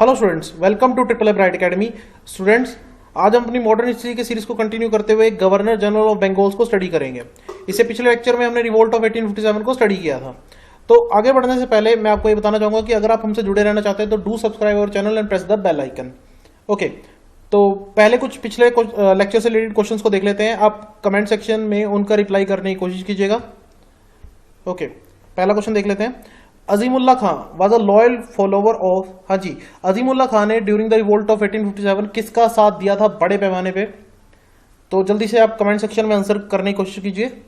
Hello students, welcome to triple A bright academy. Students, आज हम अपनी मॉडर्न हिस्ट्री के सीरीज को कंटिन्यू करते हुए गवर्नर जनरल ऑफ बंगाल को स्टडी करेंगे। इससे पिछले लेक्चर में हमने रिवोल्ट ऑफ 1857 को स्टडी किया था। तो आगे बढ़ने से पहले मैं आपको ये बताना चाहूंगा कि अगर आप हमसे जुड़े रहना चाहते हैं तो do subscribe our channel and press the bell icon. Okay, तो पहले कुछ पिछले लेक्चर से रिलेटेड क्वेश्चंस को देख लेते हैं। आप कमेंट सेक्शन में उनका रिप्लाई करने की कोशिश कीजिएगा। ओके, पहला क्वेश्चन देख लेते हैं। Azimullah Khan was a loyal follower of, हाँ जी, अजीमुल्ला खान ने ड्यूरिंग द रिवोल्ट ऑफ 1857 किसका साथ दिया था बड़े पैमाने पे? तो जल्दी से आप कमेंट सेक्शन में आंसर करने की कोशिश कीजिए।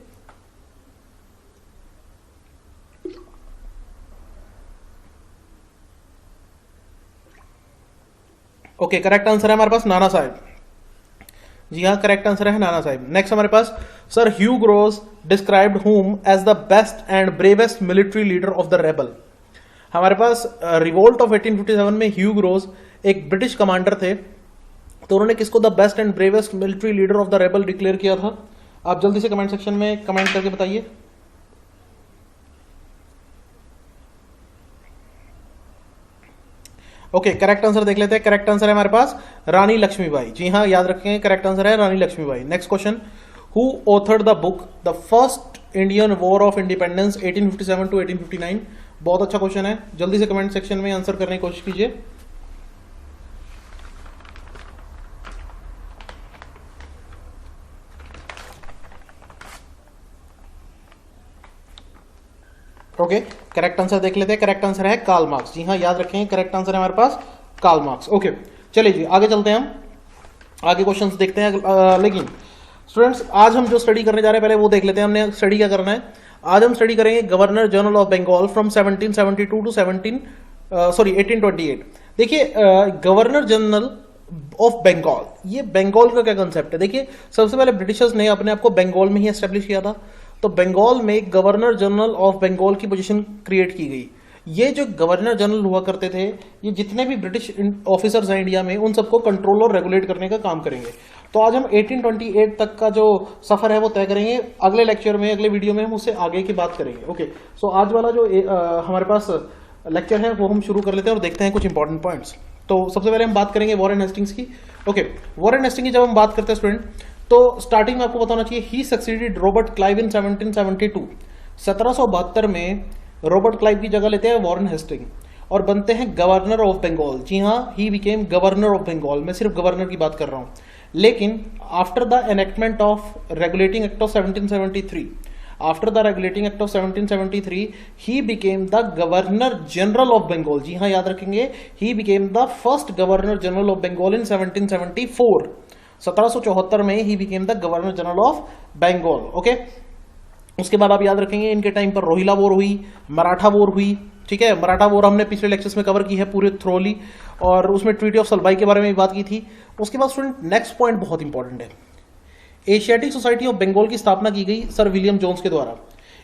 ओके, करेक्ट आंसर है हमारे पास नाना साहब। जी हाँ, करेक्ट आंसर है नाना साहब। नेक्स्ट हमारे पास sir Hugh Rose described whom as the best and bravest military leader of the rebel. हमारे पास रिवोल्ट ऑफ 1857 में ह्यू ग्रोस एक ब्रिटिश कमांडर थे, तो उन्होंने किसको the best and bravest military leader of the rebel declare किया था? आप जल्दी से कमेंट सेक्शन में कमेंट करके बताइए। ओके, करेक्ट आंसर देख लेते हैं। करेक्ट आंसर है हमारे पास रानी लक्ष्मीबाई। जी हाँ, याद रखेंगे, करेक्ट आंसर है Rani Laxmibai. Next question, who authored the book the first Indian war of independence 1857 to 1859? बहुत अच्छा क्वेश्चन है, जल्दी से कमेंट सेक्शन में आंसर करने की कोशिश कीजिए। ओके, करेक्ट आंसर देख लेते हैं। करेक्ट आंसर है कार्ल मार्क्स। जी हाँ, याद रखेंगे, करेक्ट आंसर है हमारे पास कार्ल मार्क्स। ओके, चलिए जी आगे चलते हैं, हम आगे क्वेश्चंस देखते हैं। लेकिन स्टूडेंट्स, आज हम जो स्टडी करने जा रहे हैं पहले वो देख लेते हैं। हमने स्टडी क्या करना है? आज हम स्टडी करेंगे governor general of Bengal from 1772 to 1828। देखिए, गवर्नर जनरल ऑफ बंगाल, ये बंगाल का क्या कंसेप्ट है? देखिए, सबसे पहले ब्रिटिशर्स ने अपने आप को बंगाल में ही एस्टेब्लिश किया था, तो बंगाल में गवर्नर जनरल ऑफ बंगाल की पोजीशन क्रिएट की गई। ये जो गवर्नर जनरल हुआ करते थे, ये जितने भी ब्रिटिश ऑफिसर्स हैं इंडिया में, उन सबको कंट्रोल और रेगुलेट करने का काम करेंगे। तो आज हम 1828 तक का जो सफर है वो तय करेंगे। अगले लेक्चर में, अगले वीडियो में हम उससे आगे की बात करेंगे। ओके, सो आज वाला जो हमारे पास लेक्चर है वो हम शुरू कर लेते हैं और देखते हैं कुछ इंपॉर्टेंट पॉइंट्स। तो सबसे पहले हम बात करेंगे वॉरेन हेस्टिंग्स की। ओके, वॉरेन हेस्टिंग्स की जब हम बात करते हैं स्टूडेंट, तो स्टार्टिंग में आपको बताना चाहिए ही सक्सीडेड रॉबर्ट क्लाइव इन 1772। 1772 में रॉबर्ट क्लाइव की जगह लेते हैं वॉरेन हेस्टिंग और बनते हैं गवर्नर ऑफ बंगाल। जी हाँ, he became governor of Bengal. मैं सिर्फ गवर्नर की बात कर रहा हूं। लेकिन after the enactment of regulating act of 1773, after the regulating act of 1773, he became the governor general of Bengal. जी हाँ, याद रखेंगे, he became the first governor general of Bengal in 1774। 1774 में he became the governor general of Bengal. Okay, उसके बाद आप याद रखेंगे इनके टाइम पर रोहिला वॉर हुई, मराठा वॉर हुई। ठीक है, मराठा वॉर हमने पिछले लेक्चर्स में कवर की है पूरे थ्रोली, और उसमें ट्रीटी ऑफ सलबाई के बारे में भी बात की थी। उसके बाद स्टूडेंट नेक्स्ट पॉइंट बहुत इंपॉर्टेंट है, एशियाटिक सोसाइटी ऑफ बंगाल की स्थापना की गई सर विलियम जोन्स के द्वारा।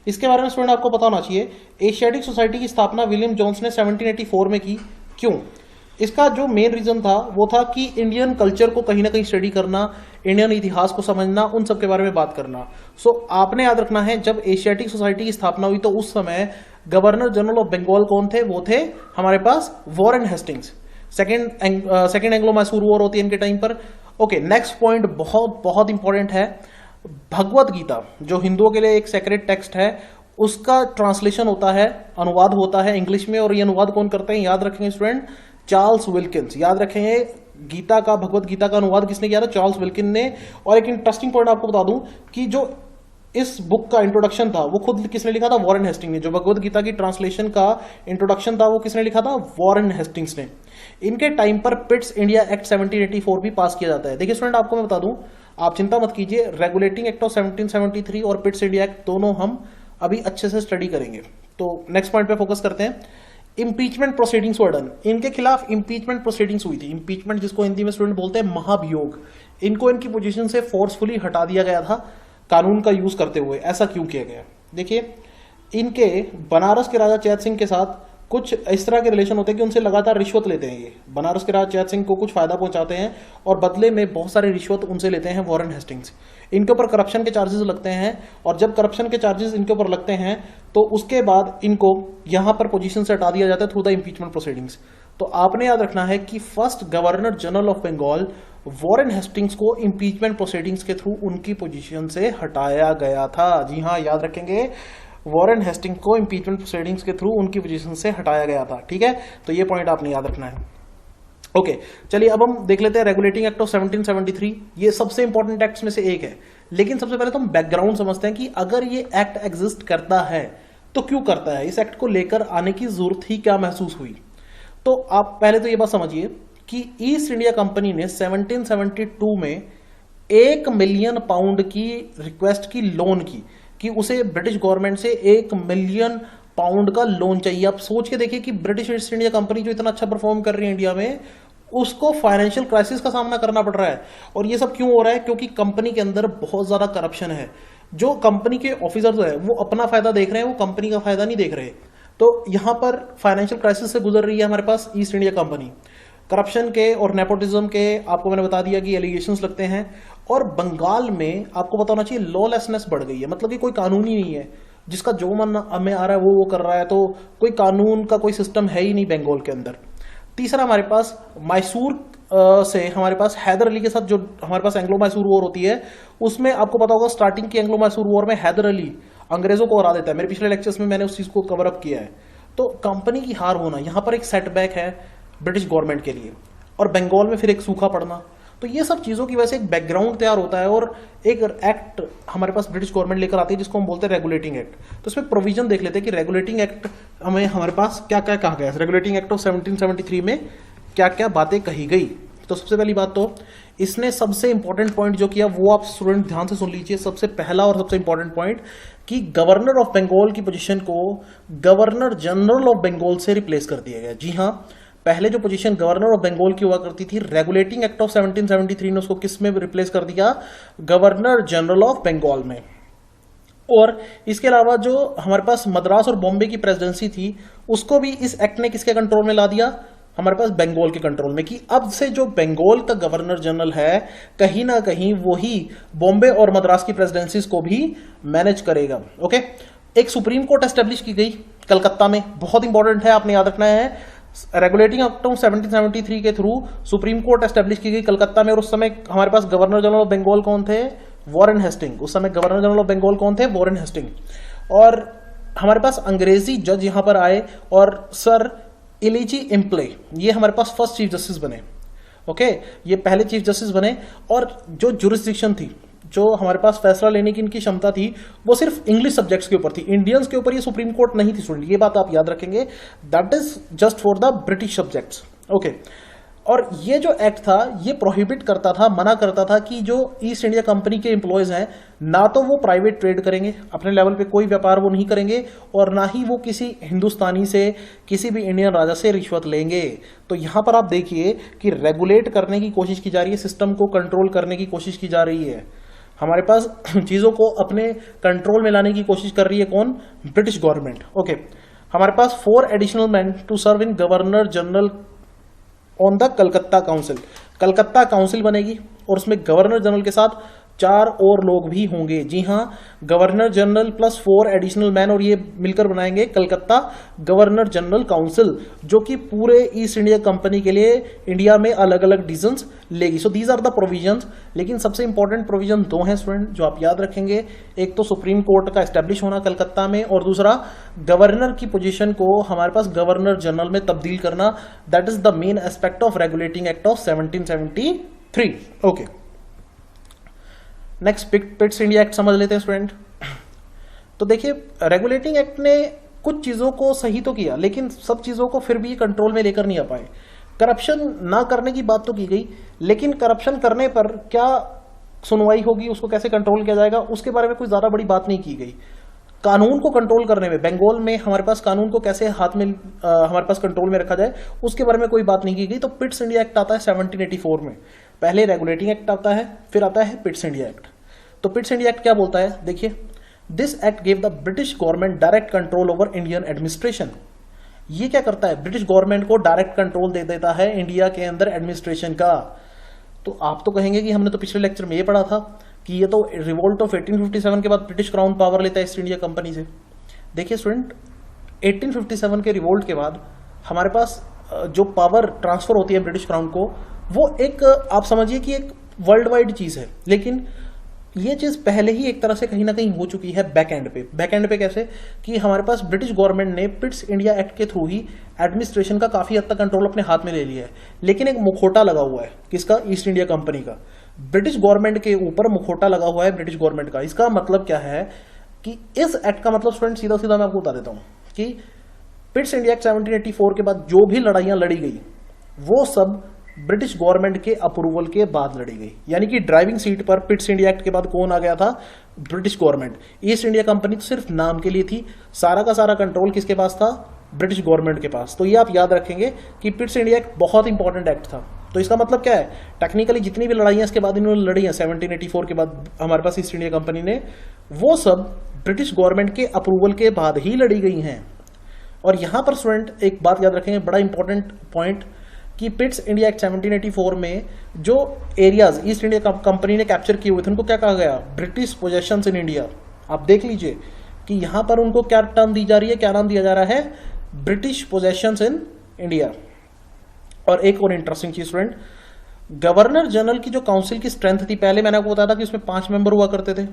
इसके बारे में स्टूडेंट आपको पता होना चाहिए, एशियाटिक सोसाइटी की स्थापना विलियम जोन्स ने 1784 में की। क्यों? इसका जो मेन रीजन था वो था कि इंडियन कल्चर को कहीं ना कहीं स्टडी करना, इंडियन इतिहास को समझना, उन सब के बारे में बात करना। सो आपने याद रखना है, जब एशियाटिक सोसाइटी की स्थापना हुई तो उस समय गवर्नर जनरल ऑफ बंगाल कौन थे? वो थे हमारे पास Warren Hastings. Second Anglo Mysore war होती है इनके टाइम पर। ओके, नेक्स्ट पॉइंट बहुत बहुत इंपॉर्टेंट है, भगवत गीता जो हिंदुओं के लिए एक सेक्रेट टेक्स्ट है, उसका ट्रांसलेशन होता है, अनुवाद होता है इंग्लिश में, और ये अनुवाद कौन करते हैं? याद रखेंगे स्टूडेंट, चार्ल्स विल्किंस। याद रखेंगे, गीता का, भगवत गीता का अनुवाद किसने किया था? चार्ल्स विल्किन ने। और एक इंटरेस्टिंग पॉइंट आपको बता दूं कि जो इस बुक का इंट्रोडक्शन था वो खुद किसने लिखा था? वॉरेन हेस्टिंग्स ने। जो भगवत गीता की ट्रांसलेशन का इंट्रोडक्शन था वो किसने लिखा था? वॉरेन हेस्टिंग्स ने। इनके टाइम पर पिट्स इंडिया एक्ट 1784 भी पास किया जाता है। देखिए स्टूडेंट, आपको मैं बता दूं, आप चिंता मत कीजिए, रेगुलेटिंग एक्ट ऑफ 1773 और पिट्स इंडिया एक्ट दोनों हम अभी अच्छे से स्टडी करेंगे। तो नेक्स्ट पॉइंट पे फोकस करते हैं। इंपीचमेंट प्रोसीडिंग्स वर डन, इनके खिलाफ इंपीचमेंट प्रोसीडिंग्स हुई थी। इंपीचमेंट जिसको हिंदी में स्टूडेंट बोलते हैं महाभियोग। इनको इनकी पोजीशन से फोर्सफुली हटा दिया गया था कानून का यूज करते हुए। ऐसा क्यों किया गया? देखिए, इनके बनारस के राजा चैत सिंह के साथ कुछ इस तरह के रिलेशन होते हैं कि उनसे लगातार रिश्वत लेते हैं। ये बनारस के राजा चैत सिंह को कुछ फायदा पहुंचाते हैं और बदले में बहुत सारी रिश्वत उनसे लेते हैं वॉरेन हेस्टिंग्स। इनके ऊपर करप्शन के चार्जेस लगते हैं, और जब करप्शन के चार्जेस इनके ऊपर लगते हैं तो उसके बाद इनको यहां पर पोजीशन से हटा दिया जाता है थ्रू द इंपीचमेंट प्रोसीडिंग्स। तो आपने याद रखना है कि first governor general of Bengal Warren Hastings को इम्पीचमेंट प्रोसीडिंग्स के थ्रू उनकी पोजीशन से हटाया गया था। जी हाँ, याद रखेंगे, वॉरेन हेस्टिंग्स को इम्पीचमेंट प्रोसीडिंग्स के थ्रू उनकी पोजीशन से हटाया गया था। ठीक है, तो ये पॉइंट आपने याद रखना है। ओके, चलिए अब हम देख लेते हैं रेगुलेटिंग एक्ट ऑफ 1773। ये सबसे इंपॉर्टेंट एक्ट्स में से एक है, लेकिन सबसे पहले तो हम बैकग्राउंड समझते हैं कि अगर ये एक्ट एग्जिस्ट करता है तो क्यों करता है, इस एक्ट को लेकर आने की जरूरत ही क्या महसूस हुई। तो आप पहले तो ये बात समझिए कि ईस्ट इंडिया कंपनी ने 1772 में 1 मिलियन पाउंड की रिक्वेस्ट की लोन की, कि उसे ब्रिटिश गवर्नमेंट से 1 मिलियन पाउंड का लोन चाहिए। आप सोच के देखिए कि ब्रिटिश ईस्ट इंडिया कंपनी जो इतना अच्छा परफॉर्म कर रही है इंडिया में, उसको फाइनेंशियल क्राइसिस का सामना करना पड़ रहा है। और ये सब क्यों हो रहा है? क्योंकि कंपनी के अंदर बहुत ज्यादा करप्शन है। जो कंपनी के ऑफिसर जो है वो अपना फायदा देख रहे हैं, वो कंपनी का फायदा नहीं देख रहे। तो यहां पर फाइनेंशियल क्राइसिस से गुजर रही है हमारे पास ईस्ट इंडिया कंपनी। करप्शन के और नेपोटिज्म के आपको मैंने बता दिया कि एलिगेशंस लगते हैं। और बंगाल में आपको पता होना चाहिए लॉलेसनेस बढ़ गई है, मतलब कि कोई कानून ही नहीं है, जिसका जो मन हमें आ रहा है वो कर रहा है। तो कोई कानून का कोई सिस्टम है ही नहीं बंगाल के अंदर। तीसरा, हमारे पास मैसूर से हमारे पास हैदर अली के साथ जो हमारे पास एंग्लो मैसूर वॉर होती है, उसमें आपको पता होगा स्टार्टिंग की एंग्लो मैसूर वॉर में हैदर अली अंग्रेजों को हरा देता है। मेरे पिछले लेक्चर्स में मैंने उस चीज को कवर अप किया है। तो कंपनी की हार होना यहां पर एक सेटबैक है ब्रिटिश गवर्नमेंट के लिए, और बंगाल में फिर एक सूखा पड़ना। तो ये सब चीजों की वजह से एक बैकग्राउंड तैयार होता है और एक एक्ट हमारे पास ब्रिटिश गवर्नमेंट लेकर आती है जिसको हम बोलते हैं रेगुलेटिंग एक्ट। तो इसमें प्रोविजन देख लेते हैं कि रेगुलेटिंग एक्ट हमें हमारे पास क्या क्या कहा गया है। रेगुलेटिंग एक्ट ऑफ 1773 में क्या क्या बातें कही गई। तो सबसे पहली बात तो इसने सबसे इंपॉर्टेंट पॉइंट जो किया वो आप स्टूडेंट ध्यान से सुन लीजिए। सबसे पहला और सबसे इंपॉर्टेंट पॉइंट कि गवर्नर ऑफ बंगाल की पोजीशन को गवर्नर जनरल ऑफ बंगाल से रिप्लेस कर दिया गया। जी हाँ, पहले जो पोजीशन गवर्नर ऑफ बंगाल की हुआ करती थी, रेगुलेटिंग एक्ट ऑफ 1773 ने उसको किस में रिप्लेस कर दिया? गवर्नर जनरल ऑफ बंगाल में। और इसके अलावा जो हमारे पास मद्रास और बॉम्बे की प्रेसिडेंसी थी, उसको भी इस एक्ट ने किसके कंट्रोल में ला दिया? हमारे पास बंगाल के कंट्रोल में, कि अब से जो बंगाल का गवर्नर जनरल है कहीं ना कहीं वही बॉम्बे और मद्रास की प्रेसिडेंसीज को भी मैनेज करेगा। ओके, एक सुप्रीम कोर्ट एस्टेब्लिश की गई कलकत्ता में, बहुत इंपॉर्टेंट है, आपने याद रखना है। रेगुलेटिंग एक्ट ऑफ 1773 के थ्रू सुप्रीम कोर्ट एस्टेब्लिश की गई कलकत्ता में। और उस समय हमारे पास गवर्नर जनरल ऑफ बंगाल कौन थे? Warren Hasting. उस समय गवर्नर जनरल ऑफ बंगाल कौन थे? Warren Hasting. और हमारे पास अंग्रेजी जज यहां पर आए और सर इलिजी इम्प्ले, ये हमारे पास फर्स्ट चीफ जस्टिस बने। ओके, ये पहले चीफ जस्टिस बने। और जो जुरिस्डिक्शन थी, जो हमारे पास फैसला लेने की इनकी क्षमता थी, वो सिर्फ इंग्लिश सब्जेक्ट्स के ऊपर थी, इंडियंस के ऊपर ये सुप्रीम कोर्ट नहीं थी स्टूडेंट, ये बात आप याद रखेंगे। That is just for the British subjects. Okay, और ये जो एक्ट था ये प्रोहिबिट करता था, मना करता था कि जो ईस्ट इंडिया कंपनी के एम्प्लॉयज हैं, ना तो वो प्राइवेट ट्रेड करेंगे, अपने लेवल पे कोई व्यापार वो नहीं करेंगे, और ना ही वो किसी हिंदुस्तानी से, किसी भी इंडियन राजा से रिश्वत लेंगे। तो यहां पर आप देखिए कि रेगुलेट करने की कोशिश की जा रही है, सिस्टम को कंट्रोल करने की कोशिश की जा रही है। हमारे पास चीजों को अपने कंट्रोल में लाने की कोशिश कर रही है कौन? British government. ओके, हमारे पास 4 additional man to serve in governor general on the Calcutta council. Calcutta council बनेगी और उसमें गवर्नर जनरल के साथ 4 और लोग भी होंगे। जी हाँ, governor general plus 4 additional man, और ये मिलकर बनाएंगे कलकत्ता गवर्नर जनरल काउंसिल, जो कि पूरे ईस्ट इंडिया कंपनी के लिए इंडिया में अलग अलग डिसीजंस लेगी। So these are the provisions. लेकिन सबसे इंपॉर्टेंट प्रोविजन 2 हैं स्टूडेंट जो आप याद रखेंगे। एक तो सुप्रीम कोर्ट का एस्टेब्लिश होना कलकत्ता में, और दूसरा गवर्नर की पोजीशन को हमारे पास गवर्नर जनरल में तब्दील करना। That is the main aspect of regulating act of 1773। Okay, next Pitt's India act समझ लेते हैं स्टूडेंट। तो देखिए, रेगुलेटिंग एक्ट ने कुछ चीजों को सही तो किया, लेकिन सब चीजों को फिर भी कंट्रोल में लेकर नहीं आ पाए। करप्शन ना करने की बात तो की गई, लेकिन करप्शन करने पर क्या सुनवाई होगी, उसको कैसे कंट्रोल किया जाएगा, उसके बारे में कोई ज्यादा बड़ी बात नहीं की गई। कानून को कंट्रोल करने में, बंगाल में हमारे पास कानून को कैसे हाथ में हमारे पास कंट्रोल में रखा जाए, उसके बारे में कोई बात नहीं की गई। तो पिट्स इंडिया एक्ट आता है 1784 में। पहले रेगुलेटिंग एक्ट आता है, फिर आता है पिट्स इंडिया एक्ट। तो पिट्स इंडिया एक्ट क्या बोलता है? देखिए, this act give the British government direct control over Indian administration. ये क्या करता है? ब्रिटिश गवर्नमेंट को डायरेक्ट कंट्रोल दे देता है इंडिया के अंदर एडमिनिस्ट्रेशन का। तो आप तो कहेंगे कि हमने तो पिछले लेक्चर में ये पढ़ा था कि ये तो रिवोल्ट ऑफ 1857 के बाद ब्रिटिश क्राउन पावर लेता है ईस्ट इंडिया कंपनी से। देखिए स्टूडेंट, 1857 के रिवोल्ट के बाद हमारे पास जो पावर ट्रांसफर होती है ब्रिटिश क्राउन को, वो एक आप समझिए कि एक वर्ल्ड वाइड चीज है, लेकिन ये चीज पहले ही एक तरह से कहीं ना कहीं हो चुकी है बैक एंड पे। बैक एंड पे कैसे कि हमारे पास ब्रिटिश गवर्नमेंट ने पिट्स इंडिया एक्ट के थ्रू ही एडमिनिस्ट्रेशन का काफी हद तक कंट्रोल अपने हाथ में ले लिया है, लेकिन एक मुखौटा लगा हुआ है किसका, ईस्ट इंडिया कंपनी का। ब्रिटिश गवर्नमेंट के ऊपर मुखौटा लगा हुआ है ब्रिटिश गवर्नमेंट का। इसका मतलब क्या है कि इस एक्ट का मतलब स्टूडेंट सीधा सीधा मैं आपको बता देता हूं कि पिट्स इंडिया एक्ट 1784 के बाद जो भी लड़ाइयां लड़ी गई वो सब ब्रिटिश गवर्नमेंट के अप्रूवल के बाद लड़ी गई। यानी कि ड्राइविंग सीट पर पिट्स इंडिया एक्ट के बाद कौन आ गया था, British government. East India company तो सिर्फ नाम के लिए थी, सारा का सारा कंट्रोल किसके पास था, ब्रिटिश गवर्नमेंट के पास। तो ये आप याद रखेंगे कि पिट्स इंडिया एक्ट बहुत इंपॉर्टेंट एक्ट था। तो इसका मतलब क्या है, टेक्निकली जितनी भी लड़ाइयां इसके बाद इन्होंने लड़ी हैं 1784 के बाद हमारे पास ईस्ट इंडिया कंपनी ने, वो सब ब्रिटिश गवर्नमेंट के अप्रूवल के बाद ही लड़ी गई हैं। और यहां पर स्टूडेंट एक बात याद रखेंगे, बड़ा इंपॉर्टेंट पॉइंट, कि पिट्स इंडिया एक्ट 1784 में जो एरियाज ईस्ट इंडिया कंपनी ने कैप्चर किए हुए थे उनको क्या कहा गया, ब्रिटिश पोजेशंस इन इंडिया। आप देख लीजिए कि यहां पर उनको क्या टर्म दी जा रही है, क्या नाम दिया जा रहा है, ब्रिटिश पोजेशंस इन इंडिया। और एक और इंटरेस्टिंग चीज स्टूडेंट, गवर्नर जनरल की जो काउंसिल की स्ट्रेंथ थी, पहले मैंने आपको बताया था कि उसमें 5 मेंबर हुआ करते थे,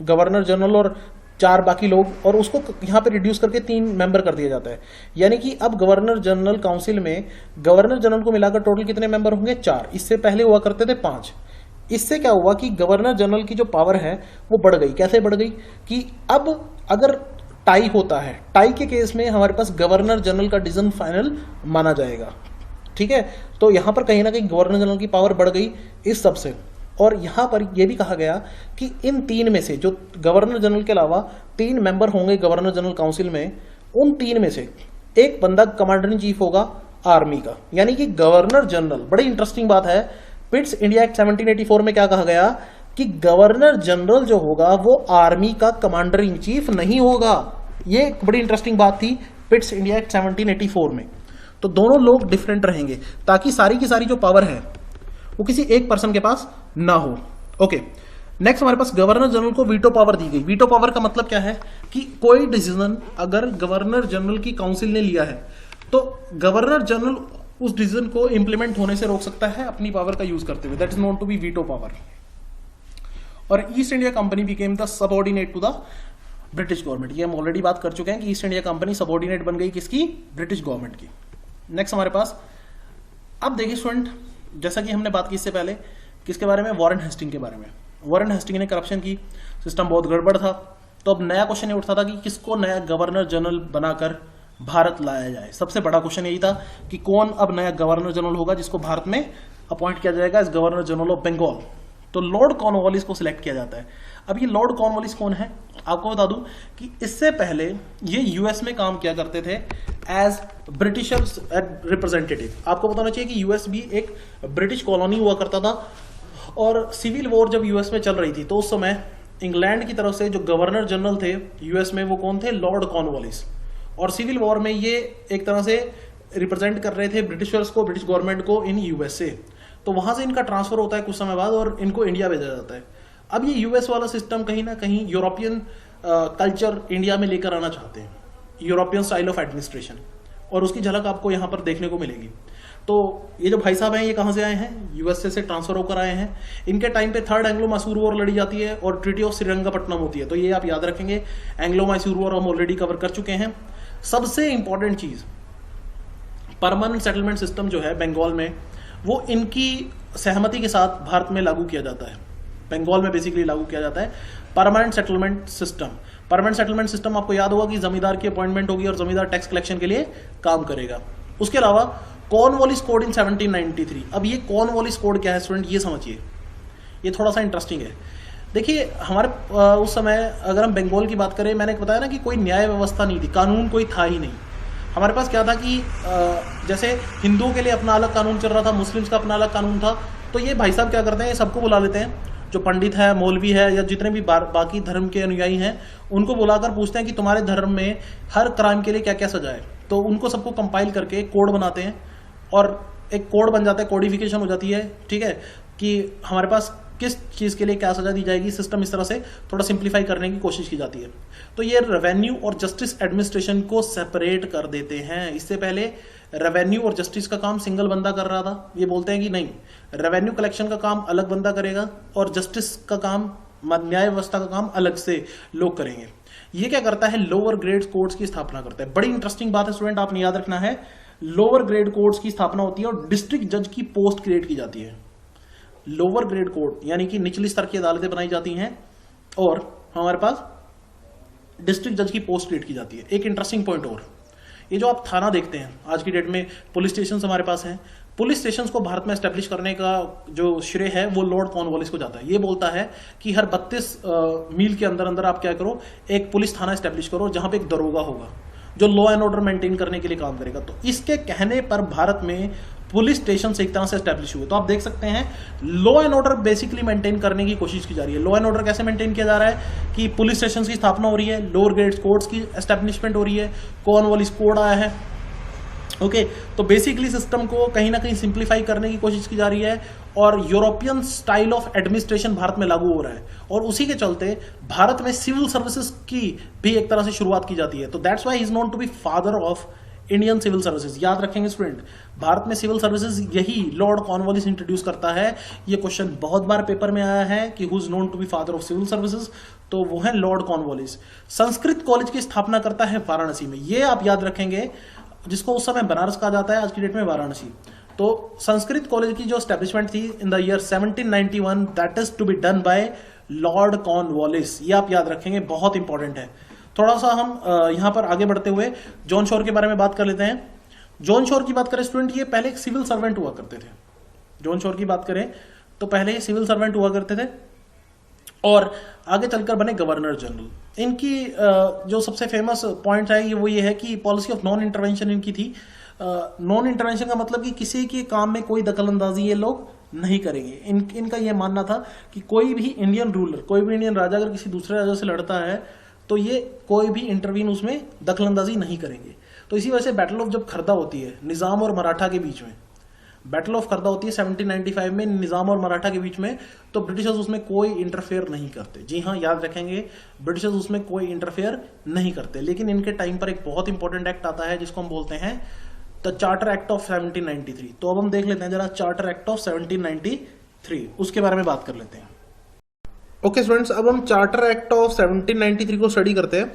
गवर्नर जनरल और 4 बाकी लोग, और उसको यहां पे रिड्यूस करके 3 मेंबर कर दिया जाता है। यानी कि अब गवर्नर जनरल काउंसिल में गवर्नर जनरल को मिलाकर टोटल कितने मेंबर होंगे, 4। इससे पहले हुआ करते थे 5। इससे क्या हुआ कि गवर्नर जनरल की जो पावर है वो बढ़ गई। कैसे बढ़ गई कि अब अगर टाई होता है, टाई के केस में हमारे पास गवर्नर जनरल का डिसीजन फाइनल माना जाएगा। ठीक है, तो यहां पर कहीं ना कहीं गवर्नर जनरल की पावर बढ़ गई इस सब से। और यहां पर यह भी कहा गया कि इन 3 में से, जो गवर्नर जनरल के अलावा 3 मेंबर होंगे गवर्नर जनरल काउंसिल में, उन 3 में से एक बंदा कमांडर इन चीफ होगा आर्मी का। यानी कि गवर्नर जनरल, बड़ी इंटरेस्टिंग बात है, पिट्स इंडिया एक्ट 1784 में क्या कहा गया कि गवर्नर जनरल जो होगा वो आर्मी का कमांडर इन चीफ नहीं होगा। ये एक बड़ी इंटरेस्टिंग बात थी पिट्स इंडिया एक्ट 1784 में। तो दोनों लोग डिफरेंट रहेंगे ताकि सारी की सारी जो पावर है वो किसी एक पर्सन के पास ना हो। ओके, नेक्स्ट हमारे पास गवर्नर जनरल को वीटो पावर दी गई। वीटो पावर का मतलब क्या है कि कोई डिसीजन अगर गवर्नर जनरल की काउंसिल ने लिया है तो गवर्नर जनरल उस डिसीजन को इंप्लीमेंट होने से रोक सकता है अपनी पावर का यूज करते हुए। That is known to be veto power. और East India company became the subordinate to the British government. ये हम ऑलरेडी बात कर चुके हैं कि ईस्ट इंडिया कंपनी सबऑर्डिनेट बन गई किसकी, ब्रिटिश गवर्नमेंट की। नेक्स्ट हमारे पास, अब देखिए स्टूडेंट, जैसा कि हमने बात की इससे पहले किसके बारे में, वॉरेन हेस्टिंग के बारे में। वॉरेन हेस्टिंग ने करप्शन की, सिस्टम बहुत गड़बड़ था। तो अब नया क्वेश्चन ये उठता था कि किसको नया गवर्नर जनरल बनाकर भारत लाया जाए। सबसे बड़ा क्वेश्चन यही था कि कौन अब नया गवर्नर जनरल होगा जिसको भारत में अपॉइंट किया जाएगा as governor general of Bengal. तो लॉर्ड कॉर्नवालिस को सिलेक्ट किया जाता है। अब ये लॉर्ड कॉर्नवालिस कौन है, आपको बता दूं कि इससे पहले ये यूएस में काम किया करते थे एज ब्रिटिशर्स रिप्रेजेंटेटिव। आपको बताना चाहिए कि यूएस भी एक ब्रिटिश कॉलोनी हुआ करता था। और सिविल वॉर जब यूएस में चल रही थी तो उस समय इंग्लैंड की तरफ से जो गवर्नर जनरल थे यूएस में वो कौन थे, लॉर्ड कॉर्नवालिस। और सिविल वॉर में ये एक तरह से रिप्रेजेंट कर रहे थे ब्रिटिशर्स को, ब्रिटिश गवर्नमेंट को इन यूएसए। तो वहां से इनका ट्रांसफर होता है कुछ समय बाद और इनको इंडिया भेजा जाता है। अब ये यूएस वाला सिस्टम कहीं ना कहीं यूरोपियन कल्चर इंडिया में लेकर आना चाहते हैं, यूरोपियन स्टाइल ऑफ एडमिनिस्ट्रेशन, और उसकी झलक आपको यहां पर देखने को मिलेगी। तो ये जो भाई साहब हैं ये कहां से आए हैं, यूएसए से ट्रांसफर होकर आए हैं। इनके टाइम पे 3rd एंग्लो मैसूर वॉर लड़ी जाती है और ट्रीटी ऑफ श्रीरंगपट्टनम होती है। तो ये आप याद रखेंगे, एंग्लो मैसूर वॉर हम ऑलरेडी कवर कर चुके हैं। सबसे इंपॉर्टेंट चीज, परमानेंट सेटलमेंट सिस्टम जो है बंगाल में, वो इनकी सहमति के साथ भारत में लागू किया जाता है। बंगाल में बेसिकली लागू किया जाता है permanent settlement system. Permanent settlement system आपको याद होगा कि जमींदार की अपॉइंटमेंट होगी और जमींदार टैक्स कलेक्शन के लिए काम करेगा। उसके अलावा कॉर्नवालिस कोड इन 1793। अब ये कॉर्नवालिस कोड क्या है स्टूडेंट, ये समझिए, ये थोड़ा सा इंटरेस्टिंग है। देखिए हमारे उस समय अगर हम बंगाल की बात करें, मैंने बताया ना कि कोई न्याय व्यवस्था नहीं थी, कानून कोई था ही नहीं। हमारे पास क्या था कि जैसे हिंदुओं के लिए अपना अलग कानून चल रहा था, मुस्लिम्स का अपना अलग कानून था। तो ये भाई साहब क्या करते हैं, ये सबको बुला लेते हैं, जो पंडित है, मौलवी है, या जितने भी बाकी धर्म के अनुयायी हैं, उनको बुलाकर पूछते हैं कि तुम्हारे धर्म में हर क्राइम के लिए क्या क्या सजा है। तो उनको सबको कंपाइल करके कोड बनाते हैं और एक कोड बन जाता है, कोडिफिकेशन हो जाती है, ठीक है, कि हमारे पास किस चीज़ के लिए क्या सजा दी जाएगी। सिस्टम इस तरह से थोड़ा सिंप्लीफाई करने की कोशिश की जाती है। तो ये रेवेन्यू और जस्टिस एडमिनिस्ट्रेशन को सेपरेट कर देते हैं। इससे पहले रेवेन्यू और जस्टिस का काम सिंगल बंदा कर रहा था, ये बोलते हैं कि नहीं, रेवेन्यू कलेक्शन का काम अलग बंदा करेगा और जस्टिस का काम, न्याय व्यवस्था का काम अलग से लोग करेंगे। ये क्या करता है, लोअर ग्रेड कोर्ट्स की स्थापना करता है। बड़ी इंटरेस्टिंग बात है स्टूडेंट, आपने याद रखना है, लोअर ग्रेड कोर्ट्स की स्थापना होती है और डिस्ट्रिक्ट जज की पोस्ट क्रिएट की जाती है। लोअर ग्रेड कोर्ट यानी कि निचली स्तर की अदालतें बनाई जाती हैं और हमारे पास डिस्ट्रिक्ट जज की पोस्ट क्रिएट की जाती है। एक इंटरेस्टिंग पॉइंट और, ये जो आप थाना देखते हैं आज की डेट में, पुलिस स्टेशन हमारे पास हैं, पुलिस स्टेशंस को भारत में एस्टेब्लिश करने का जो श्रेय है वो लॉर्ड कॉर्नवालिस को जाता है। ये बोलता है कि हर 32 मील के अंदर अंदर आप क्या करो, एक पुलिस थाना एस्टेब्लिश करो जहां पे एक दरोगा होगा जो लॉ एंड ऑर्डर मेंटेन करने के लिए काम करेगा। तो इसके कहने पर भारत में पुलिस स्टेशन एक तरह से एस्टेब्लिश हुए। तो आप देख सकते हैं law and order basically maintain करने की कोशिश की जा रही है। लॉ एंड ऑर्डर कैसे मेंटेन किया जा रहा है कि पुलिस स्टेशन की स्थापना हो रही है, लोअर ग्रेड कोर्ट्स की एस्टेब्लिशमेंट हो रही है, कॉर्नवालिस कोड आया है। ओके, तो बेसिकली सिस्टम को कहीं ना कहीं सिंप्लीफाई करने की कोशिश की जा रही है और European style of administration Bharat में लागू हो रहा है और उसी के चलते भारत में सिविल सर्विसेज की भी एक तरह से शुरुआत की जाती है। तो that's why he is known to be father of Indian civil services. याद रखेंगे स्टूडेंट, भारत में सिविल सर्विसेज यही लॉर्ड कॉर्नवालिस इंट्रोड्यूस करता है। ये क्वेश्चन बहुत बार पेपर में आया है कि who is known to be father of civil services, तो वो है लॉर्ड कॉर्नवालिस। संस्कृत कॉलेज की स्थापना करता है वाराणसी में, ये आप याद रखेंगे, जिसको उस समय बनारस कहा जाता है, आज की डेट में वाराणसी। तो संस्कृत कॉलेज की जो एस्टेब्लिशमेंट थी in the year 1791, that is to be done by Lord Cornwallis. ये आप याद रखेंगे, बहुत इंपॉर्टेंट है। थोड़ा सा हम यहां पर आगे बढ़ते हुए जॉन शोर के बारे में बात कर लेते हैं। जॉन शोर की बात करें स्टूडेंट, ये पहले एक सिविल सर्वेंट हुआ करते थे। जॉन शोर की बात करें तो पहले ये सिविल सर्वेंट हुआ करते थे और आगे चलकर बने गवर्नर जनरल। इनकी जो सबसे फेमस पॉइंट है वो ये है कि पॉलिसी ऑफ नॉन इंटरवेंशन इनकी थी। नॉन इंटरवेंशन का मतलब कि किसी के काम में कोई दखलंदाजी ये लोग नहीं करेंगे। इनका ये मानना था कि कोई भी इंडियन रूलर, कोई भी इंडियन राजा अगर किसी दूसरे राजा से लड़ता है तो ये कोई भी इंटरवीन उसमें दखलंदाजी नहीं करेंगे। तो इसी वजह से बैटल ऑफ जब खरदा होती है निजाम और मराठा के बीच में, बैटल ऑफ खरदा होती है 1795 में निजाम और मराठा के बीच में, तो ब्रिटिशर्स उसमें कोई इंटरफेयर नहीं करते। जी हाँ, याद रखेंगे, ब्रिटिशर्स उसमें कोई इंटरफेयर नहीं करते। लेकिन इनके टाइम पर एक बहुत इंपॉर्टेंट एक्ट आता है जिसको हम बोलते हैं द चार्टर एक्ट ऑफ 1793। तो अब हम देख लेते हैं जरा चार्टर एक्ट ऑफ 1793, उसके बारे में बात कर लेते हैं। ओके स्टूडेंट्स, अब हम चार्टर एक्ट ऑफ 1793 को स्टडी करते हैं।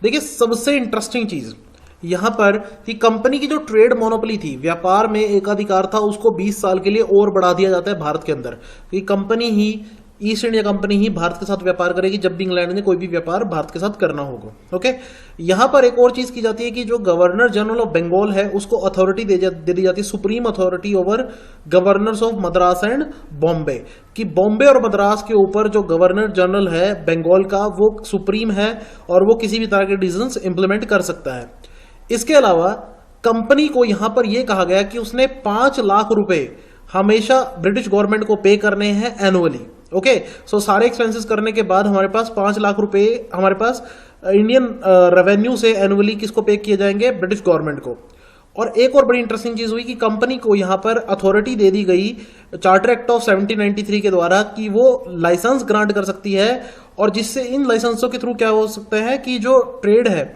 देखिए, सबसे इंटरेस्टिंग चीज यहां पर कि कंपनी की जो ट्रेड मोनोपोली थी, व्यापार में एकाधिकार था, उसको 20 साल के लिए और बढ़ा दिया जाता है भारत के अंदर। कि कंपनी ही, ईस्ट इंडिया कंपनी ही भारत के साथ व्यापार करेगी जब भी इंग्लैंड ने कोई भी व्यापार भारत के साथ करना होगा। ओके, यहां पर एक और चीज की जाती है कि जो गवर्नर जनरल ऑफ बंगाल है उसको अथॉरिटी दे दी जाती है, supreme authority over governors of Madras and Bombay. कि बॉम्बे और मद्रास के ऊपर जो गवर्नर जनरल है बंगाल का वो सुप्रीम है और वो किसी भी तरह के डिसीजंस इंप्लीमेंट कर सकता है। इसके अलावा कंपनी को यहां पर यह कहा गया कि उसने 5 लाख रुपए हमेशा ब्रिटिश गवर्नमेंट को पे करने हैं एनुअली। ओके, सो सारे एक्सपेंसेस करने के बाद हमारे पास 5 लाख रुपए हमारे पास इंडियन रेवेन्यू से एनुअली किसको पे किए जाएंगे, ब्रिटिश गवर्नमेंट को। और एक और बड़ी इंटरेस्टिंग चीज हुई कि कंपनी को यहां पर अथॉरिटी दे दी गई चार्टर एक्ट ऑफ 1793 के द्वारा कि वो लाइसेंस ग्रांट कर सकती है और जिससे इन लाइसेंसों के थ्रू क्या हो सकता है कि जो ट्रेड है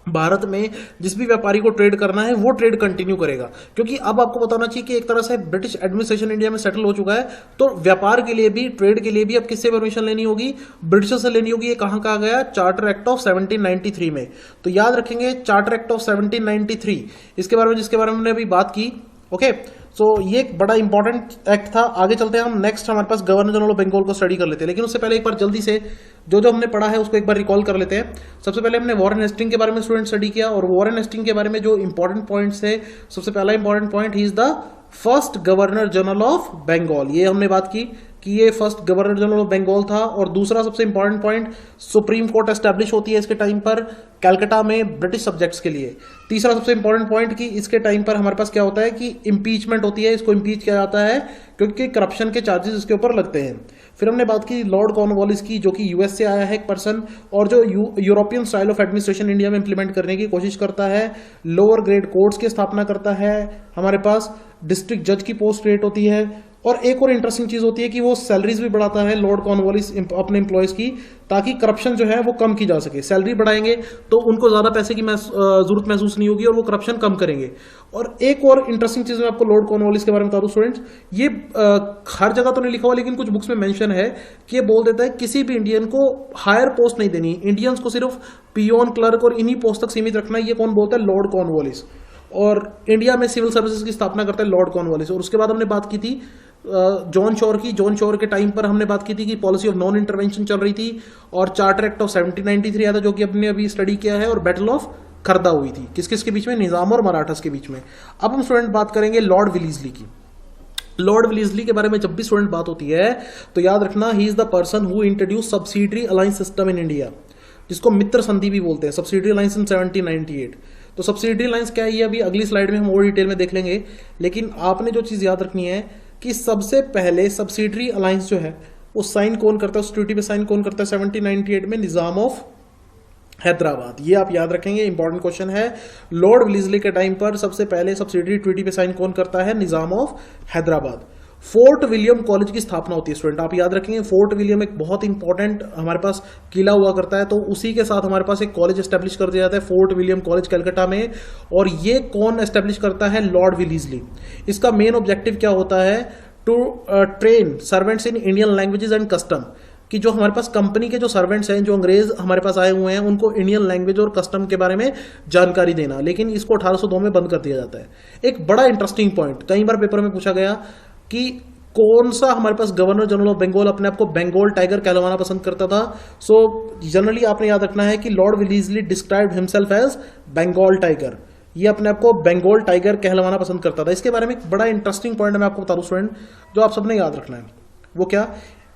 भारत में, जिस भी व्यापारी को ट्रेड करना है वो ट्रेड कंटिन्यू करेगा। क्योंकि अब आपको बताना चाहिए कि एक तरह से ब्रिटिश एडमिनिस्ट्रेशन इंडिया में सेटल हो चुका है, तो व्यापार के लिए भी, ट्रेड के लिए भी अब किससे परमिशन लेनी होगी, ब्रिटिशर से लेनी होगी। ये कहां कहा गया, चार्टर एक्ट ऑफ 1793 में। तो याद रखेंगे चार्टर एक्ट ऑफ 1793, इसके बारे में, जिसके बारे में हमने अभी बात की। ओके, सो ये एक बड़ा इंपॉर्टेंट एक्ट था। आगे चलते हैं हम, नेक्स्ट हमारे पास गवर्नर जनरल ऑफ बंगाल को स्टडी कर लेते हैं। लेकिन उससे पहले एक बार जल्दी से जो हमने पढ़ा है उसको एक बार रिकॉल कर लेते हैं। सबसे पहले हमने वॉरेन हेस्टिंग के बारे में स्टूडेंट स्टडी किया और वॉरेन हेस्टिंग के बारे में जो इंपॉर्टेंट पॉइंट्स थे, सबसे पहला important point, he is the first governor general of Bengal. ये हमने बात की कि ये first governor general of Bengal था। और दूसरा सबसे important point, supreme court establish होती है इसके टाइम पर कलकत्ता में ब्रिटिश सब्जेक्ट्स के लिए। तीसरा सबसे इंपॉर्टेंट पॉइंट कि इसके टाइम पर हमारे पास क्या होता है कि इम्पीचमेंट होती है, इसको इम्पीच किया जाता है क्योंकि करप्शन के चार्जेस इसके ऊपर लगते हैं। फिर हमने बात की लॉर्ड कॉर्नवालिस की, जो कि यूएस से आया है एक पर्सन और जो European style of administration India में इंप्लीमेंट करने की कोशिश करता है। लोअर ग्रेड कोर्ट्स की स्थापना करता है, हमारे पास डिस्ट्रिक्ट जज की पोस्ट क्रिएट होती है और एक और इंटरेस्टिंग चीज होती है कि वो सैलरीज भी बढ़ाता है लॉर्ड कॉर्नवालिस अपने एम्प्लॉयज की, ताकि करप्शन जो है वो कम की जा सके। सैलरी बढ़ाएंगे तो उनको ज्यादा पैसे की जरूरत महसूस नहीं होगी और वो करप्शन कम करेंगे। और एक और इंटरेस्टिंग चीज मैं आपको लॉर्ड कॉर्नवालिस के बारे में बता दूं स्टूडेंट्स, ये हर जगह तो नहीं लिखा हुआ लेकिन कुछ बुक्स में मेंशन है कि ये बोल देता है किसी भी इंडियन को हायर पोस्ट नहीं देनी, इंडियंस को सिर्फ पियोन, क्लर्क और इन्हीं पोस्ट तक सीमित रखना है। ये कौन बोलता है? Lord Cornwallis. और इंडिया में सिविल सर्विसेज की स्थापना करता है लॉर्ड कॉर्नवालिस। और उसके बाद हमने बात की थी जॉन शोर की। जॉन शोर के टाइम पर हमने बात की थी कि पॉलिसी ऑफ नॉन इंटरवेंशन चल रही थी और चार्टर एक्ट ऑफ 1793 आया था जो कि अपने अभी स्टडी किया है, और बैटल ऑफ खरदा हुई थी किस किस के बीच में? निजाम और मराठास के बीच में। अब हम स्टूडेंट बात करेंगे लॉर्ड विलीजली की। लॉर्ड विलीजली के बारे में जब भी स्टूडेंट बात होती है तो याद रखना ही is the person who introduce subsidiary alliance system in India, जिसको मित्र संधि भी बोलते हैं, सब्सिडरी अलायंस इन 1798। तो सब्सिडरी अलायंस क्या है ये अभी अगली स्लाइड में हम और डिटेल में देख लेंगे, लेकिन आपने जो चीज याद रखनी है कि सबसे पहले सब्सिडरी अलायंस जो है वो साइन कौन करता है, उस ट्रीटी पे साइन कौन करता है 1798 में? निजाम ऑफ हैदराबाद। ये आप याद रखेंगे, इंपॉर्टेंट क्वेश्चन है। लॉर्ड विलीजली के टाइम पर सबसे पहले सब्सिडरी ट्रीटी पे साइन कौन करता है? Nizam of Hyderabad. Fort William college की स्थापना होती है स्टूडेंट, आप याद रखेंगे। फोर्ट विलियम एक बहुत इंपॉर्टेंट हमारे पास किला हुआ करता है, तो उसी के साथ हमारे पास एक कॉलेज एस्टेब्लिश कर दिया जाता है, फोर्ट विलियम कॉलेज कलकत्ता में। और ये कौन एस्टेब्लिश करता है? Lord Wellesley. इसका मेन ऑब्जेक्टिव क्या होता है? To train servants in Indian languages and custom, कि जो हमारे पास कंपनी के जो सर्वेंट्स हैं, जो अंग्रेज हमारे पास आए हुए हैं, उनको इंडियन लैंग्वेज और कस्टम के बारे में जानकारी देना। लेकिन इसको 1802 में बंद कर दिया जाता है। एक बड़ा इंटरेस्टिंग पॉइंट, कई बार पेपर में पूछा गया कि कौन सा हमारे पास गवर्नर जनरल ऑफ बंगाल अपने आप को बंगाल टाइगर कहलवाना पसंद करता था? सो जनरली आपने याद रखना है कि lord Wellesley described himself as Bengal tiger. ये अपने आप को बंगाल टाइगर कहलवाना पसंद करता था। इसके बारे में एक बड़ा इंटरेस्टिंग पॉइंट मैं आपको बता दूं स्टूडेंट, जो आप सबने याद रखना है। वो क्या?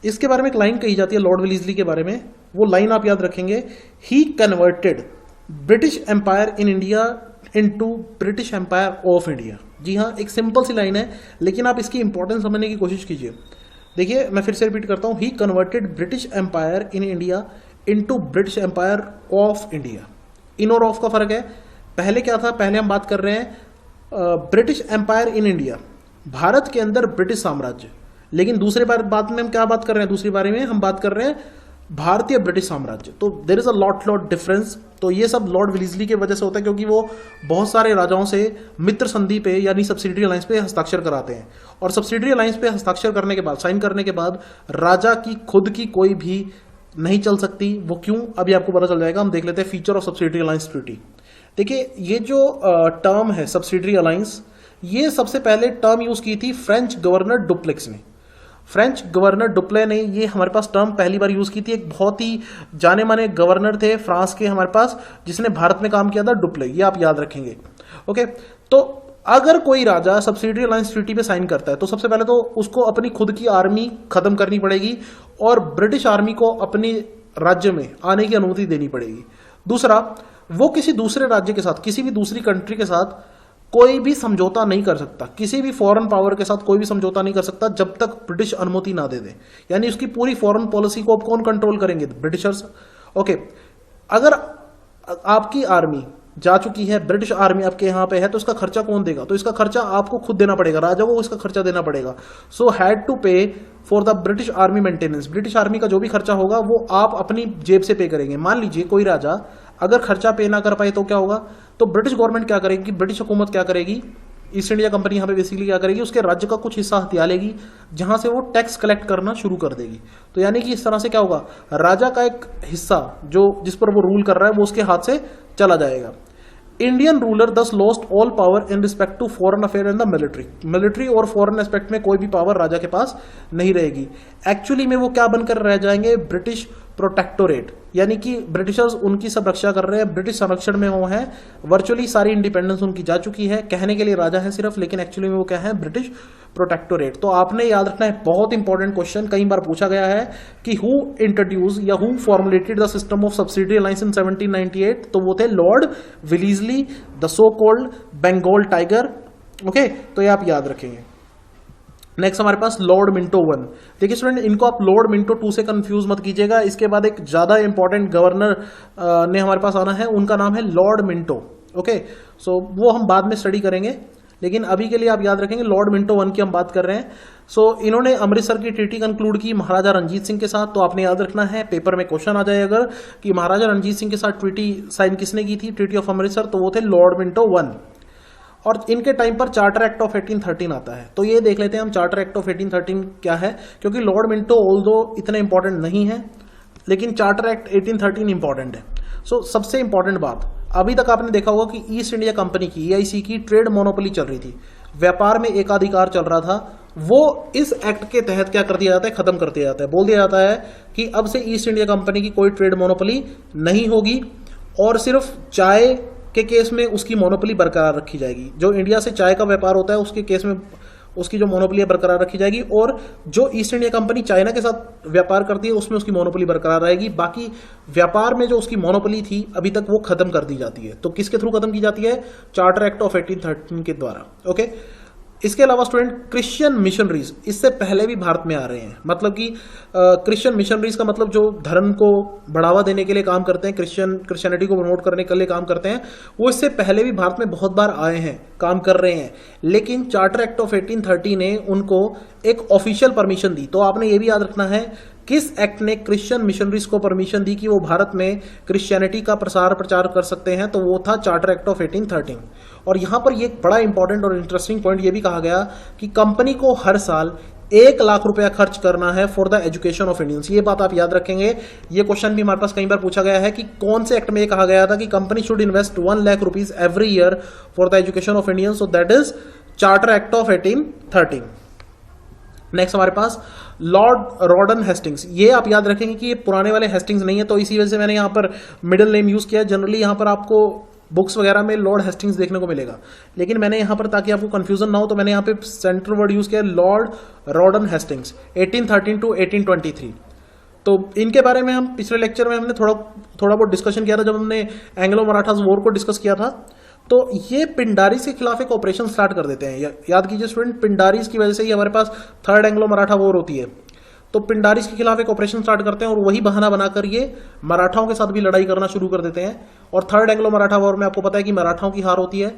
इसके बारे में एक लाइन कही जाती है लॉर्ड विलीजली के बारे में, वो लाइन आप याद रखेंगे, he converted British empire in India into British empire of India. जी हाँ, एक सिंपल सी लाइन है, लेकिन आप इसकी इंपॉर्टेंस समझने की कोशिश कीजिए। देखिए, मैं फिर से रिपीट करता हूं, he converted British empire in India into British empire of India. In और ऑफ का फर्क है। पहले क्या था? पहले हम बात कर रहे हैं British empire in India, Bharat के अंदर ब्रिटिश साम्राज्य। लेकिन दूसरे बात में हम क्या बात कर रहे हैं? दूसरी बारे में हम बात कर रहे हैं भारतीय ब्रिटिश साम्राज्य। तो there is a lot difference. तो ये सब लॉर्ड विलीजली की वजह से होता है, क्योंकि वो बहुत सारे राजाओं से मित्र संधि पे यानी सब्सिडरी अलायंस पे हस्ताक्षर कराते हैं। और सब्सिडरी अलायंस पे हस्ताक्षर करने के बाद, साइन करने के बाद, राजा की खुद की कोई भी नहीं चल सकती। वो क्यों? अभी आपको पता चल जाएगा। हम देख लेते हैं feature of subsidiary alliance treaty. देखिए, ये जो टर्म है सब्सिडरी अलायंस, ये सबसे पहले टर्म यूज की थी फ्रेंच गवर्नर डुप्लेक्स ने। फ्रेंच गवर्नर डुप्ले ने ये हमारे पास टर्म पहली बार यूज की थी। एक बहुत ही जाने माने गवर्नर थे फ्रांस के हमारे पास, जिसने भारत में काम किया था, डुप्ले। ये आप याद रखेंगे। ओके, तो अगर कोई राजा सब्सिडरी अलायंस ट्रीटी पे साइन करता है तो सबसे पहले तो उसको अपनी खुद की आर्मी खत्म करनी पड़ेगी और ब्रिटिश आर्मी को अपने राज्य में आने की अनुमति देनी पड़ेगी। दूसरा, वो किसी दूसरे राज्य के साथ, किसी भी दूसरी कंट्री के साथ कोई भी समझौता नहीं कर सकता। किसी भी फॉरेन पावर के साथ कोई भी समझौता नहीं कर सकता जब तक ब्रिटिश अनुमति ना दे दे। यानी उसकी पूरी फॉरेन पॉलिसी को अब कौन कंट्रोल करेंगे? ब्रिटिशर्स। ओके, अगर आपकी आर्मी जा चुकी है, ब्रिटिश आर्मी आपके यहां पे है, तो इसका खर्चा कौन देगा? तो इसका खर्चा आपको खुद देना पड़ेगा, राजा को इसका खर्चा देना पड़ेगा। सो हैड टू पे for the British army maintenance. British army का जो भी खर्चा होगा वो आप अपनी जेब से पे करेंगे। मान लीजिए कोई राजा अगर खर्चा पे ना कर पाए तो क्या होगा? तो ब्रिटिश गवर्नमेंट क्या करेगी, ब्रिटिश हुकूमत क्या करेगी, ईस्ट इंडिया कंपनी यहाँ पे बेसिकली क्या करेगी, उसके राज्य का कुछ हिस्सा हथिया लेगी, जहां से वो टैक्स कलेक्ट करना शुरू कर देगी। तो यानी कि इस तरह से क्या होगा, राजा का एक हिस्सा जो जिस पर वो रूल कर रहा है वो उसके हाथ से चला जाएगा। Indian ruler thus lost all power in respect to foreign affair and the military. Military और फॉरेन एस्पेक्ट में कोई भी पावर राजा के पास नहीं रहेगी। एक्चुअली में वो क्या बनकर रह जाएंगे, ब्रिटिश प्रोटेक्टोरेट, यानी कि ब्रिटिशर्स उनकी सब रक्षा कर रहे हैं, ब्रिटिश संरक्षण में वो हैं। वर्चुअली सारी इंडिपेंडेंस उनकी जा चुकी है, कहने के लिए राजा है सिर्फ, लेकिन एक्चुअली में वो क्या है, ब्रिटिश प्रोटेक्टोरेट। तो आपने याद रखना है, बहुत इंपॉर्टेंट क्वेश्चन, कई बार पूछा गया है कि हु इंट्रोड्यूस या who formulated the system of subsidiary alliance in 1798। तो वो थे lord Wellesley, the so called Bengal tiger. Okay, तो ये आप याद रखेंगे। नेक्स्ट हमारे पास लॉर्ड मिंटो 1। देखिए स्टूडेंट, इनको आप लॉर्ड मिंटो 2 से कंफ्यूज मत कीजिएगा। इसके बाद एक ज्यादा इंपॉर्टेंट गवर्नर ने हमारे पास आना है, उनका नाम है लॉर्ड मिंटो। ओके, सो वो हम बाद में स्टडी करेंगे। लेकिन अभी के लिए आप याद रखेंगे लॉर्ड मिंटो वन की हम बात कर रहे हैं। सो इन्होंने अमृतसर की ट्रीटी कंक्लूड की महाराजा रंजीत सिंह के साथ। तो आपने याद रखना है, पेपर में क्वेश्चन आ जाए अगर कि महाराजा रंजीत सिंह के साथ ट्रीटी साइन किसने की थी, ट्रीटी ऑफ अमृतसर, तो वो थे लॉर्ड मिंटो वन। और इनके टाइम पर चार्टर एक्ट ऑफ 1813 आता है। तो ये देख लेते हैं हम चार्टर एक्ट ऑफ 1813 क्या है, क्योंकि लॉर्ड मिंटो ऑल्दो इतना इंपॉर्टेंट नहीं है, लेकिन चार्टर एक्ट 1813 इंपॉर्टेंट है। सो सबसे इंपॉर्टेंट बात, अभी तक आपने देखा होगा कि ईस्ट इंडिया कंपनी की, EIC की ट्रेड मोनोपोली चल रही थी, व्यापार में एकाधिकार चल रहा था। वो इस एक्ट के तहत क्या कर दिया जाता है, खत्म कर दिया जाता है। बोल दिया जाता है कि अब से ईस्ट इंडिया कंपनी की कोई ट्रेड मोनोपोली नहीं होगी और सिर्फ चाय के केस में उसकी मोनोपोली बरकरार रखी जाएगी। जो इंडिया से चाय का व्यापार होता है उसके केस में उसकी जो मोनोपोली है बरकरार रखी जाएगी, और जो ईस्ट इंडिया कंपनी चाइना के साथ व्यापार करती है उसमें उसकी मोनोपोली बरकरार रहेगी। बाकी व्यापार में जो उसकी मोनोपोली थी अभी तक वो खत्म कर दी जाती है। तो किसके थ्रू खत्म की जाती है, चार्टर एक्ट ऑफ 1813 के द्वारा। ओके, इसके अलावा स्टूडेंट क्रिश्चियन मिशनरीज इससे पहले भी भारत में आ रहे हैं। मतलब कि क्रिश्चियन मिशनरीज का मतलब जो धर्म को बढ़ावा देने के लिए काम करते हैं, क्रिश्चियनिटी को प्रमोट करने के लिए काम करते हैं, वो इससे पहले भी भारत में बहुत बार आए हैं, काम कर रहे हैं। लेकिन चार्टर एक्ट ऑफ 1830 ने उनको एक ऑफिशियल परमिशन दी। तो आपने ये भी याद रखना है किस एक्ट ने क्रिश्चियन मिशनरीज को परमिशन दी कि वो भारत में क्रिश्चियनिटी का प्रसार प्रचार कर सकते हैं, तो वो था चार्टर एक्ट ऑफ 1813। और यहां पर ये बड़ा इंपॉर्टेंट और इंटरेस्टिंग पॉइंट ये भी कहा गया कि कंपनी को हर साल 1 लाख रुपया खर्च करना है for the education of Indians. ये बात आप याद रखेंगे, ये क्वेश्चन भी हमारे पास कई बार पूछा गया है कि कौन से एक्ट में ये कहा गया था कि company should invest 1 lakh rupees every year for the education of Indians. So that is charter act of 1813। Next हमारे पास लॉर्ड रॉडन हेस्टिंग्स। ये आप याद रखेंगे कि ये पुराने वाले हेस्टिंग्स नहीं है, तो इसी वजह से मैंने यहाँ पर मिडिल नेम यूज किया है। जनरली यहाँ पर आपको बुक्स वगैरह में लॉर्ड हेस्टिंग्स देखने को मिलेगा, लेकिन मैंने यहाँ पर ताकि आपको कंफ्यूजन ना हो तो मैंने यहाँ पे सेंटर वर्ड यूज किया लॉर्ड रॉडन हेस्टिंग्स 1813 टू 1823। तो इनके बारे में हम पिछले लेक्चर में हमने थोड़ा बहुत डिस्कशन किया था जब हमने एंग्लो मराठास वॉर को डिस्कस किया था। तो ये पिंडारीज के खिलाफ एक ऑपरेशन स्टार्ट कर देते हैं। याद कीजिए स्टूडेंट, पिंडारीज की वजह से ही हमारे पास थर्ड एंग्लो मराठा वॉर होती है। तो पिंडारीज के खिलाफ एक ऑपरेशन स्टार्ट करते हैं और वही बहाना बनाकर ये मराठाओं के साथ भी लड़ाई करना शुरू कर देते हैं। और थर्ड एंग्लो मराठा वॉर में आपको पता है कि मराठाओं की हार होती है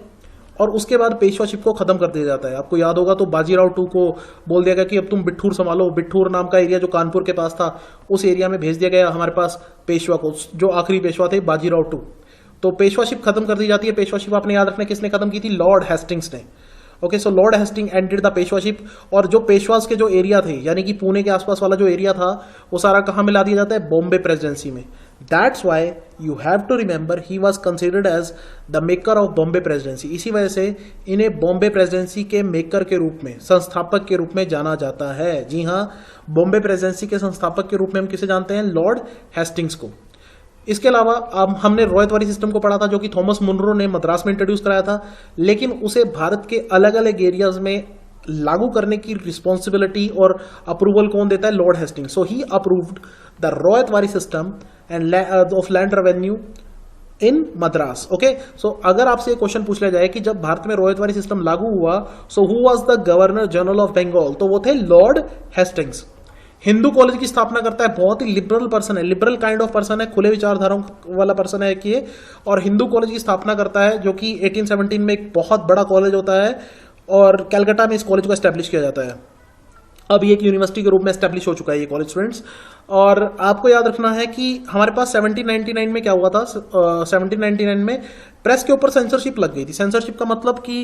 और उसके बाद पेशवाशिप को खत्म कर दिया जाता है। आपको याद होगा तो बाजीराव टू को बोल दिया गया कि अब तुम बिठूर संभालो। बिठूर नाम का एरिया जो कानपुर के पास था उस एरिया में भेज दिया गया हमारे पास पेशवा को, जो आखिरी पेशवा थे बाजीराव टू। तो पेशवाशिप खत्म कर दी जाती है। पेशवाशिप आपने याद रखना किसने खत्म की थी, लॉर्ड हेस्टिंग्स ने। Okay, so lord Hastings ended the Peshwaship. और जो पेशवास के जो एरिया थे यानी कि पुणे के आसपास वाला जो एरिया था वो सारा कहाँ मिला दिया जाता है, बॉम्बे प्रेसिडेंसी में। That's why you have to remember he was considered as the maker of Bombay presidency. इसी वजह से इन्हें बॉम्बे प्रेसिडेंसी के मेकर के रूप में, संस्थापक के रूप में जाना जाता है। जी हाँ, बॉम्बे प्रेसिडेंसी के संस्थापक के रूप में हम किसे जानते हैं, लॉर्ड हेस्टिंग्स को। इसके अलावा अब हमने रॉयतवारी सिस्टम को पढ़ा था जो कि थॉमस मुनरो ने मद्रास में इंट्रोड्यूस कराया था, लेकिन उसे भारत के अलग अलग एरियाज में लागू करने की रिस्पॉन्सिबिलिटी और अप्रूवल कौन देता है, lord Hastings. So he approved the Ryotwari system and of land revenue in Madras. Okay, so अगर आपसे क्वेश्चन पूछ लिया जाए कि जब भारत में रॉयतवारी सिस्टम लागू हुआ, so who was the governor general of Bengal, तो वो थे लॉर्ड हेस्टिंग्स। हिंदू कॉलेज की स्थापना करता है, बहुत ही लिबरल पर्सन है, लिबरल काइंड ऑफ पर्सन है, खुले विचारधाराओं वाला पर्सन है कि ये। और हिंदू कॉलेज की स्थापना करता है जो कि 1817 में एक बहुत बड़ा कॉलेज होता है और कलकत्ता में इस कॉलेज को एस्टेब्लिश किया जाता है। अब ये एक यूनिवर्सिटी के रूप में एस्टेब्लिश हो चुका है ये कॉलेज स्टूडेंट्स। और आपको याद रखना है कि हमारे पास 1799 में क्या हुआ था, 1799 में प्रेस के ऊपर सेंसरशिप लग गई थी। सेंसरशिप का मतलब कि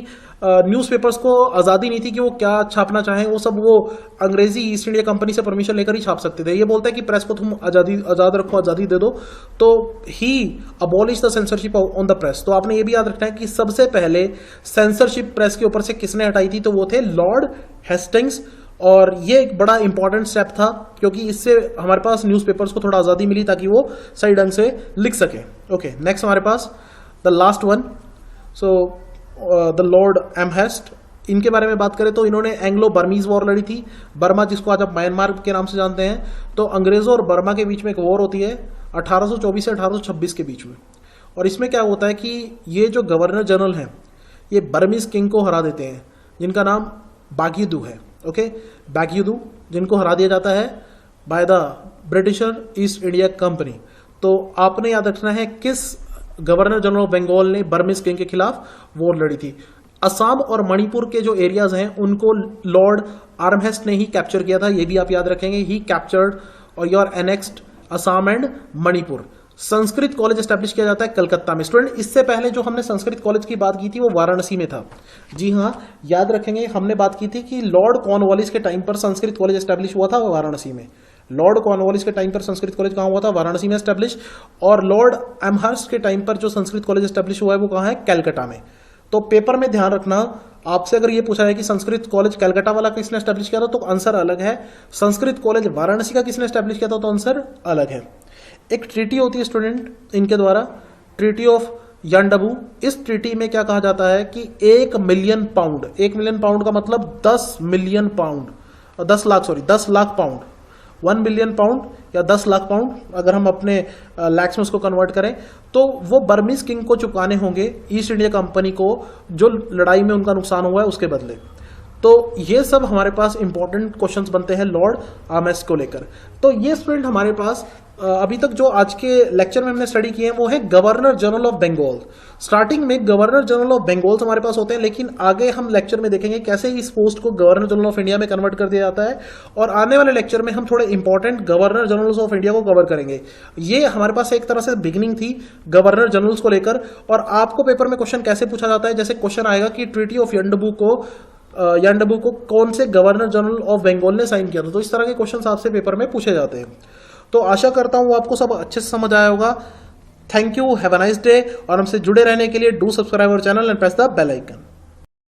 न्यूज़पेपर्स को आज़ादी नहीं थी कि वो क्या छापना चाहें, वो सब वो अंग्रेजी ईस्ट इंडिया कंपनी से परमिशन लेकर ही छाप सकते थे। ये बोलता है कि प्रेस को तुम आज़ाद रखो, आज़ादी दे दो। तो he abolish the censorship on the press. तो आपने ये भी याद रखना है कि सबसे पहले सेंसरशिप प्रेस के ऊपर से किसने हटाई थी, तो वो थे लॉर्ड हेस्टिंग्स। और ये एक बड़ा इंपॉर्टेंट स्टेप था क्योंकि इससे हमारे पास न्यूज़पेपर्स को थोड़ा आज़ादी मिली ताकि वो सही ढंग से लिख सके। ओके, नेक्स्ट हमारे पास the last one, so the lord Amherst. इनके बारे में बात करें तो इन्होंने एंग्लो बर्मीज वॉर लड़ी थी। बर्मा जिसको आज आप म्यांमार के नाम से जानते हैं, तो अंग्रेजों और बर्मा के बीच में एक वॉर होती है 1824 से 1826 के बीच में। और इसमें क्या होता है कि ये जो गवर्नर जनरल हैं ये बर्मीज किंग को हरा देते हैं जिनका नाम बागीदू है। ओके, बागीदू जिनको हरा दिया जाता है by the britisher east India company. तो आपने याद रखना है किस गवर्नर जनरल ऑफ बंगाल ने बर्मिस किंग के खिलाफ वॉर लड़ी थी। असम और मणिपुर के जो एरियाज हैं उनको लॉर्ड आर्महेस्ट ने ही कैप्चर किया था, ये भी आप याद रखेंगे। ही कैप्चर्ड और your annexed Assam and Manipur. Sanskrit college establish किया जाता है कलकत्ता में। स्टूडेंट, इससे पहले जो हमने संस्कृत कॉलेज की बात की थी वो वाराणसी में था। जी हाँ, याद रखेंगे, हमने बात की थी कि लॉर्ड कॉर्नवालिस के टाइम पर संस्कृत कॉलेज एस्टैब्लिश हुआ था वाराणसी में। लॉर्ड कॉर्नवालिस के टाइम पर संस्कृत कॉलेज कहाँ हुआ था? वाराणसी में एस्टैब्लिश। और लॉर्ड एमहर्स्ट के टाइम पर जो संस्कृत कॉलेज एस्टैब्लिश हुआ है वो कहाँ है? कैलकाटा में। तो पेपर में ध्यान रखना, आपसे अगर ये पूछा है कि संस्कृत कॉलेज कैलकाटा वाला किसने एस्टैब्लिश किया था तो आंसर अलग है। संस्कृत कॉलेज वाराणसी का किसने एस्टैब्लिश किया था तो आंसर अलग है। एक ट्रीटी होती है स्टूडेंट इनके द्वारा, ट्रीटी ऑफ यांडबू। इस ट्रीटी में क्या कहा जाता है कि 1 मिलियन पाउंड, 1 मिलियन पाउंड का मतलब 10 million pound, 10 lakh pound, 1 million pound या 10 लाख पाउंड, अगर हम अपने लैक्स में उसको कन्वर्ट करें तो वो बर्मीज किंग को चुकाने होंगे, ईस्ट इंडिया कंपनी को, जो लड़ाई में उनका नुकसान हुआ है उसके बदले। तो ये सब हमारे पास इंपॉर्टेंट क्वेश्चंस बनते हैं लॉर्ड आर्महेस्ट को लेकर। तो ये स्टूडेंट हमारे पास अभी तक जो आज के लेक्चर में हमने स्टडी किए हैं वो है governor general of Bengal. Starting में गवर्नर जनरल ऑफ बंगाल हमारे पास होते हैं, लेकिन आगे हम लेक्चर में देखेंगे कैसे इस पोस्ट को गवर्नर जनरल ऑफ इंडिया में कन्वर्ट कर दिया जाता है। और आने वाले लेक्चर में हम थोड़े important governor generals of India को कवर करेंगे। ये हमारे पास एक तरह से बिगिनिंग थी गवर्नर जनरल्स को लेकर। और आपको पेपर में क्वेश्चन कैसे पूछा जाता है, जैसे क्वेश्चन आएगा कि ट्रीटी ऑफ यांडबू को कौन से गवर्नर जनरल ऑफ बंगाल ने साइन किया था। तो इस तरह के क्वेश्चन आपसे पेपर में पूछे जाते हैं। तो आशा करता हूं आपको सब अच्छे से समझ आया होगा। Thank you, have a nice day. और हमसे जुड़े रहने के लिए do subscribe our channel and press the bell icon.